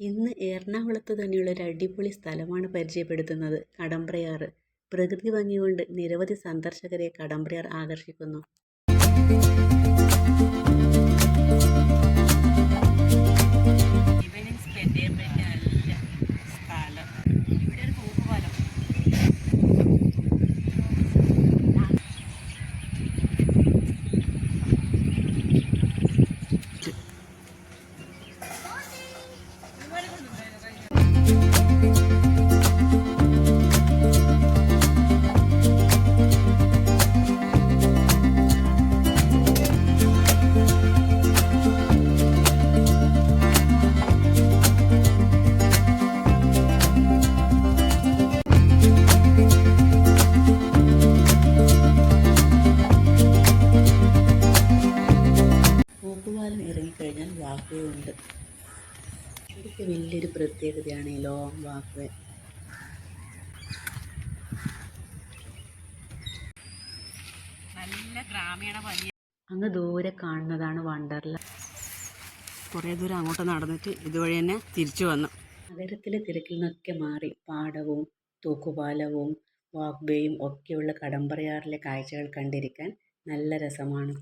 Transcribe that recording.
ഇന്ന് എറണാകുളത്ത് തന്നെയുള്ള ഒരു അടിപൊളി സ്ഥലമാണ് പരിചയപ്പെടുത്തുന്നത്. കടമ്പ്രയാറ്. പ്രകൃതി ഭംഗി കൊണ്ട് നിരവധി സന്ദർശകരെ കടമ്പ്രയാർ ആകർഷിക്കുന്നു. തൂക്കുപാലം ഇറങ്ങിക്കഴിഞ്ഞാൽ വാക്ക് വേ ഉണ്ട്. ഇവിടുത്തെ വലിയൊരു പ്രത്യേകതയാണ് ഈ ലോങ് വാക്ക് വേ. നല്ല ഗ്രാമീണ ഭംഗി. അങ്ങ് ദൂരെ കാണുന്നതാണ് വണ്ടർലാ. കുറേ ദൂരം അങ്ങോട്ട് നടന്നിട്ട് ഇതുവഴി തന്നെ തിരിച്ചു വന്നു. നഗരത്തിലെ തിരക്കിൽ നിന്നൊക്കെ മാറി പാടവും തൂക്കുപാലവും വാക്ക് വേയും ഒക്കെയുള്ള കടമ്പ്രയാറിലെ കാഴ്ചകൾ കണ്ടിരിക്കാൻ നല്ല രസമാണ്.